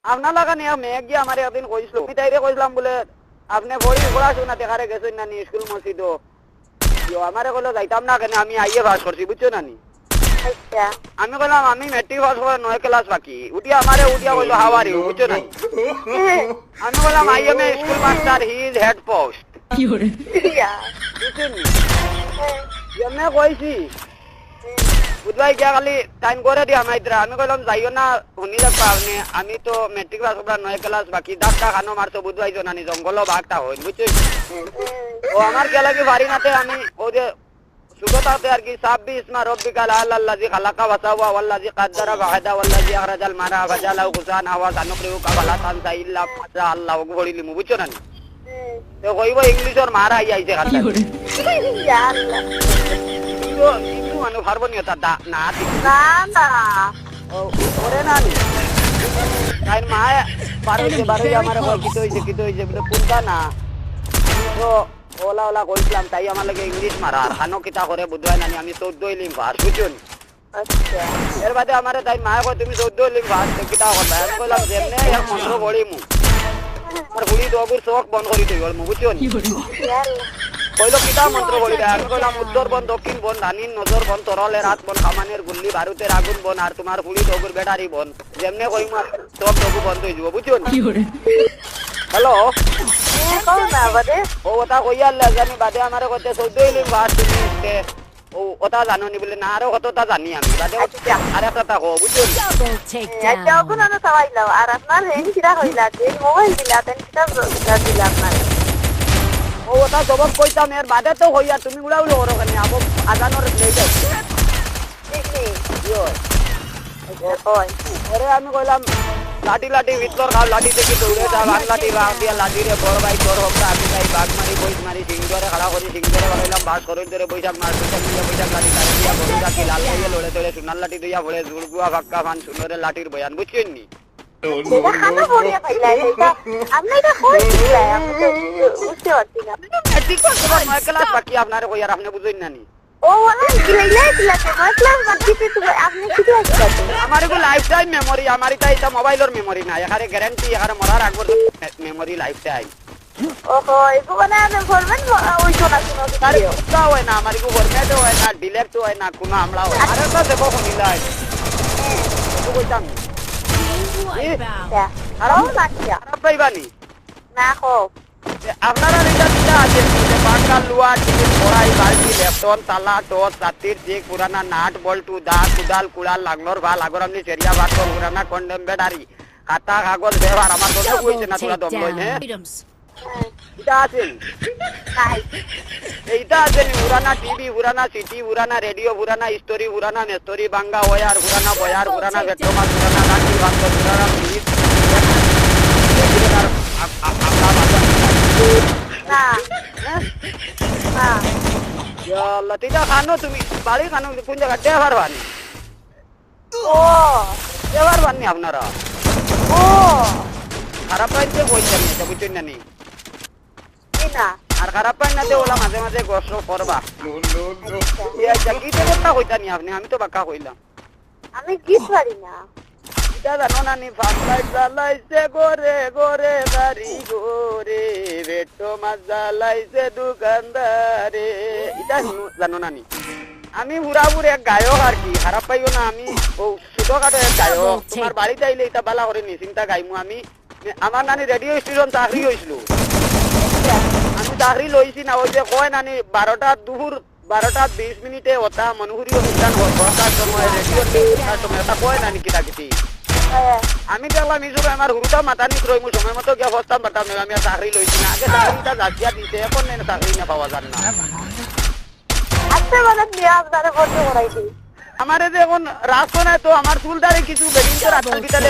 আপনার লাগা নিয়ে মেয়ে গিয়ে আমার একদিন কইছিল আমি তাইরে কইলাম বলে আপনি বড়ি পড়াশোনা দেখারে গেছেন না নি স্কুল মসজিদও আমারে কইলো যাইতাম না কেন আমি আইয়ে পাস করছি বুঝছো না নি আচ্ছা আমি বললাম আমি মেট্রিক পাস করে 9 ক্লাস বাকি উঠিয়া আমারে উঠিয়া কইলো হাউ আর ইউ বুঝছো না আমি বললাম I M A school master he is head post বুঝছেন নি এমনি কইছি বুধবাই গিয়া খালি টাইম করে দিয়া মাইত্রা আমি কইলাম যাইও না শুনি যাবা আপনি আমি তো মেট্রিক পাস করা 9 ক্লাস বাকি ডাক্তার খানো মারছো বুধবাই জানানি জঙ্গল ভাগটা হইল বুঝছো ও আমার কে লাগি বাড়ি নাতে আমি ও যে সুগতাতে আর কি 26 মা রব্বিকাল আল্লাযী খালাকা ওয়াসাওয়া ওয়াল্লাযী কাদ্দারা ফাহাদা ওয়াল্লাযী আখরাজাল মারা ফাজালাহু গুসান আওয়াজ আনুকরিউ কাবালা তানসা ইল্লা মাশা আল্লাহ বলিলি মু বুঝছো না তো কইব ইংলিশর মারা আইছে খাতা ইয়া আল্লাহ তো ইংলিশ মানে পারবো নি তা না না না ও ওরে না নি তাই মা বারো আমার কই কিতো হইছে বলে কোনটা না তো ওলা ওলা কইছিলাম তাই আমার লাগে ইংলিশ মারা আর খানো কিতা করে বুঝবাই না আমি 14 ইলিম ভার বুঝুন আচ্ছা এর বাদে আমারে তাই মা কই তুমি 14 ইলিম ভার কিতা করবা আমি কইলাম যেমনে এক মন্ত্র বলি মু আর বুড়ি দগুর চোখ বন্ধ করি দিই মু বুঝুন ইয়া আল্লাহ কইলো কিতা মন্ত্র বলি আমি কইলাম উত্তর বন দক্ষিণ বন ধানিন নজর বন তরলের রাত বন কামানের গুল্লি বারুতের আগুন বন আর তোমার বুড়ি দগুর ব্যাটারি বন যেমনে কই মা চোখ দগু বন্ধ হই যাব বুঝুন হ্যালো কও না বাদে ও ওটা কইয়ালে জানি বাদে আমারে কইতে 14 ইলিম ভার তুমি ও ওটা জানো নি বলে না আরো কতটা জানি আমি বাদে আর একটা তা কো বুঝুন আচ্ছা ওগুন না সবাইলাও আর আপনার হেন কিরা হইলা যে মোবাইল দিলা তেন কিতা দিলা আপনার ও ওটা জবাব কইতাম এর বাদে তো হইয়া তুমি উড়াউলো করো কেন আবো আজানোর লেই যাচ্ছে ঠিক নেই ইয়ো কই ওরে আমি কইলাম লাঠি লাঠি ভিতর খাও লাঠি থেকে দৌড়ে যাও আর লাঠি বাগ দিয়া লাঠি রে বড় ভাই তোর হোকটা আমি যাই বাগ মারি বইস মারি সিংহরে খাড়া করি সিংহরে বলাইলাম বাস করই ধরে বৈশাখ মাস বৈশাখ লাঠি কাটি দিয়া বড় কি লাল হইয়া লড়ে ধরে সোনার লাঠি দিয়া ভরে জুড়গুয়া ফাক্কা ফান সুনরে লাঠির বয়ান বুঝছেন নি এটা খানা পড়িয়া পাইলা এটা আপনি এটা কই দিলা আমি তো বুঝতে পারছি না ঠিক আছে 9 ক্লাস বাকি আপনারে কই আর আপনি বুঝেন না নি ও ওলা দিলা দিলা তো ক্লাস বাকি তো আপনি কি দিলা আমার এগো লাইফ টাইম মেমোরি আমার এটা মোবাইলের মেমোরি না এখানে গ্যারান্টি এখানে মরার আগর মেমোরি লাইফ টাইম ওহো এগো বানানে ফরমেট ওই শোনা শুনো আরে কোথা হয় না আমার এগো ফরম্যাট হয় না ডিলেক্ট হয় না কোনো আমলা হয় আরে তো দেখো শুনিলাই তো কইতাম আচ্ছা আরো নাকিয়া খারাপ পাইবানি না কো আপনারা এটা দিটা আছে যে পাকা লুয়া টিকিট পড়াই বালতি ল্যাপটপ তালা টস সাতির চেক পুরানা নাট বল্টু দা কুদাল কুড়াল লাগনোর ভাল আগর আপনি চেরিয়া বাট পুরানা কন্ডেম ব্যাটারি খাতা কাগজ ব্যবহার আমার তো কইছে না তোরা দম লই হ্যাঁ এটা আছে নাই এইটা আছে পুরানা টিভি পুরানা সিটি পুরানা রেডিও পুরানা স্টোরি পুরানা মেস্টোরি বাঙ্গা ওয়ার পুরানা বয়ার পুরানা পেট্রোমাস পুরানা লাঠি বাঙ্গ পুরানা ফ্রিজ না না ইয়াল্লাহ তিটা খানো তুমি বাড়ি খানো কোন জায়গা দেবার বানি ও দেবার বানি আপনারা ও খারাপ পাইতে কইছেন এটা বুঝছেন না নি না আর খারাপ পাই না ওলা মাঝে মাঝে গোসল করবা ইয়া জাকিতে কথা কইতা নি আপনি আমি তো বাক্কা কইলাম আমি গীত পারি না এটা জানো না নি ফাসলাই জ্বালাইছে গোরে গোরে বাড়ি গোরে বেটো মাছ জ্বালাইছে দোকানদারে এটা জানো না নি আমি পুরাপুরি এক গায়ক আর কি খারাপ পাইও না আমি ও ছোটখাটো এক গায়ক তোমার বাড়িতে আইলে এটা বালা করে নি চিন্তা গাইমু আমি আমার নানি রেডিও স্টেশন চাকরি হয়েছিল আমি চাকরি লইছি না ওই যে কয় নানি 12:20 ওটা মনোহরি অনুষ্ঠান ঘটার সময় রেডিও সময় ওটা কয় নানি কিতা কিতি আমি দেখলাম ইসব আমার হুরুটা মাথা নিচ রইমু সময় মতো গিয়ে বসতাম পারতাম না আমি চাকরি লইছি না আগে চাকরিটা যাচিয়া দিতে এখন নেই চাকরি না পাওয়া যান না আচ্ছা মানে নিয়ে আপনারা বলতে করাইছি আমার যে এখন রাস্তা নাই তো আমার চুলটারে কিছু বেডিং তো রাস্তার ভিতরে